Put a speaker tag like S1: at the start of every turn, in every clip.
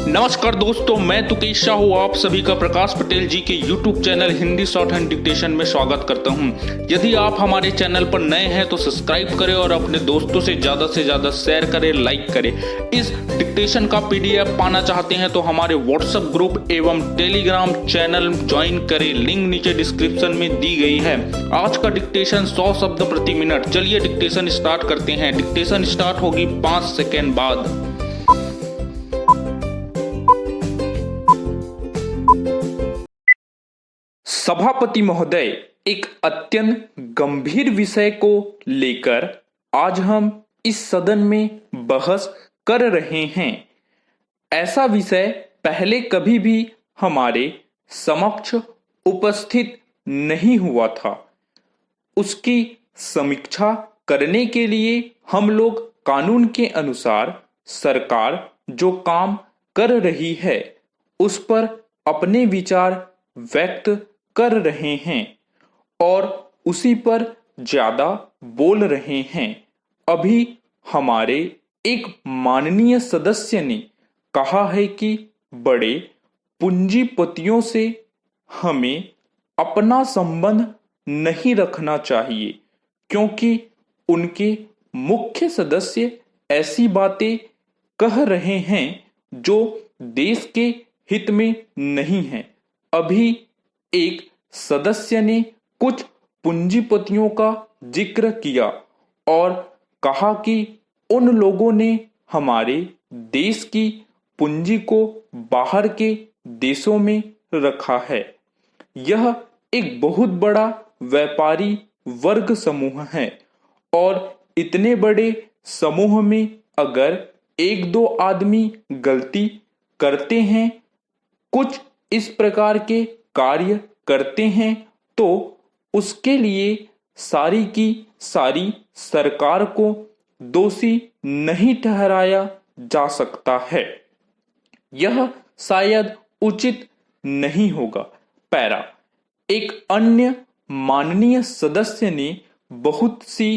S1: नमस्कार दोस्तों, मैं तुकेश शाह हूँ। आप सभी का प्रकाश पटेल जी के YouTube channel Hindi short hand dictation में स्वागत करता हूँ। यदि आप हमारे चैनल पर नए हैं तो सब्सक्राइब करें और अपने दोस्तों से ज़्यादा शेयर करें, लाइक करें। इस डिक्टेशन का PDF पाना चाहते हैं तो हमारे व्हाट्सएप ग्रुप एवं टेलीग्राम चैनल ज्वाइन करें, लिंक नीचे डिस्क्रिप्शन में दी गई है। आज का डिक्टेशन 100 शब्द प्रति मिनट। चलिए डिक्टेशन स्टार्ट करते हैं। डिक्टेशन स्टार्ट होगी 5 सेकेंड बाद। सभापति महोदय, एक अत्यंत गंभीर विषय को लेकर आज हम इस सदन में बहस कर रहे हैं। ऐसा विषय पहले कभी भी हमारे समक्ष उपस्थित नहीं हुआ था। उसकी समीक्षा करने के लिए हम लोग कानून के अनुसार सरकार जो काम कर रही है उस पर अपने विचार व्यक्त कर रहे हैं और उसी पर ज्यादा बोल रहे हैं। अभी हमारे एक माननीय सदस्य ने कहा है कि बड़े पूंजीपतियों से हमें अपना संबंध नहीं रखना चाहिए क्योंकि उनके मुख्य सदस्य ऐसी बातें कह रहे हैं जो देश के हित में नहीं है। अभी एक सदस्य ने कुछ पूंजीपतियों का जिक्र किया और कहा कि उन लोगों ने हमारे देश की पूंजी को बाहर के देशों में रखा है। यह एक बहुत बड़ा व्यापारी वर्ग समूह है और इतने बड़े समूह में अगर एक दो आदमी गलती करते हैं, कुछ इस प्रकार के कार्य करते हैं तो उसके लिए सारी की सारी सरकार को दोषी नहीं ठहराया जा सकता है। यह शायद उचित नहीं होगा। पैरा, एक अन्य माननीय सदस्य ने बहुत सी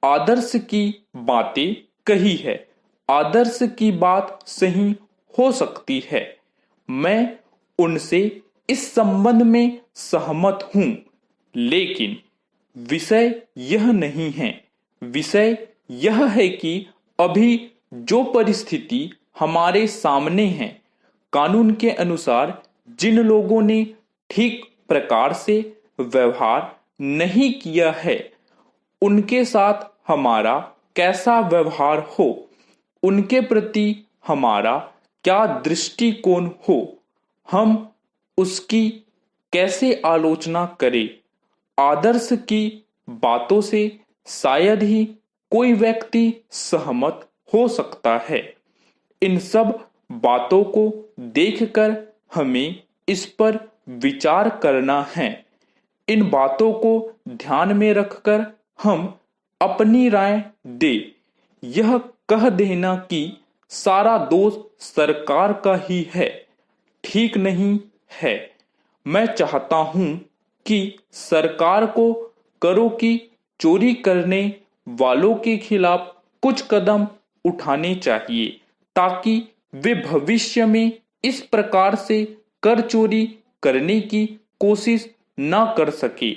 S1: आदर्श की बातें कही है। आदर्श की बात सही हो सकती है, मैं उनसे इस संबंध में सहमत हूं, लेकिन विषय यह नहीं है। विषय यह है कि अभी जो परिस्थिति हमारे सामने है, कानून के अनुसार जिन लोगों ने ठीक प्रकार से व्यवहार नहीं किया है उनके साथ हमारा कैसा व्यवहार हो, उनके प्रति हमारा क्या दृष्टिकोण हो, हम उसकी कैसे आलोचना करें। आदर्श की बातों से शायद ही कोई व्यक्ति सहमत हो सकता है। इन सब बातों को देखकर हमें इस पर विचार करना है। इन बातों को ध्यान में रखकर हम अपनी राय दे। यह कह देना कि सारा दोष सरकार का ही है, ठीक नहीं है। मैं चाहता हूं कि सरकार को करों की चोरी करने वालों के खिलाफ कुछ कदम उठाने चाहिए ताकि वे भविष्य में इस प्रकार से कर चोरी करने की कोशिश न कर सके।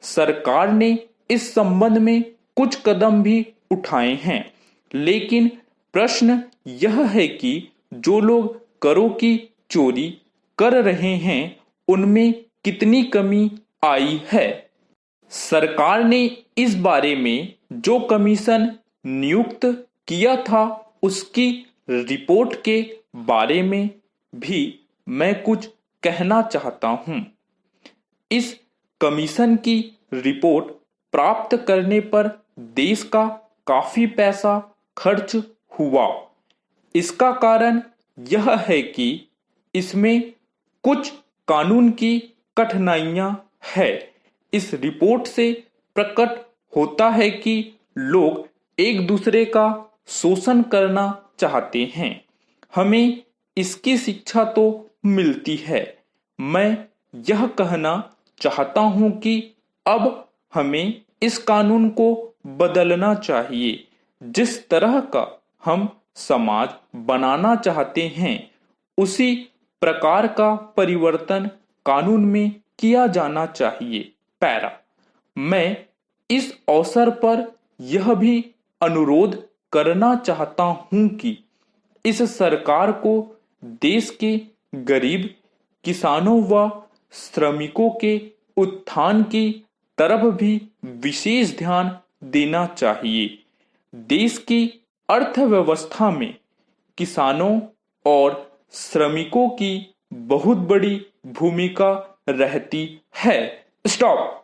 S1: सरकार ने इस संबंध में कुछ कदम भी उठाए हैं, लेकिन प्रश्न यह है कि जो लोग करों की चोरी कर रहे हैं उनमें कितनी कमी आई है। सरकार ने इस बारे में जो कमीशन नियुक्त किया था उसकी रिपोर्ट के बारे में भी मैं कुछ कहना चाहता हूं। इस कमीशन की रिपोर्ट प्राप्त करने पर देश का काफी पैसा खर्च हुआ। इसका कारण यह है कि इसमें कुछ कानून की कठिनाइयां है। इस रिपोर्ट से प्रकट होता है कि लोग एक दूसरे का शोषण करना चाहते हैं। हमें इसकी शिक्षा तो मिलती है। मैं यह कहना चाहता हूं कि अब हमें इस कानून को बदलना चाहिए। जिस तरह का हम समाज बनाना चाहते हैं उसी प्रकार का परिवर्तन कानून में किया जाना चाहिए। पैरा। मैं इस अवसर पर यह भी अनुरोध करना चाहता हूं कि इस सरकार को देश के गरीब किसानों व श्रमिकों के उत्थान की तरफ भी विशेष ध्यान देना चाहिए। देश की अर्थव्यवस्था में किसानों और श्रमिकों की बहुत बड़ी भूमिका रहती है। स्टॉप।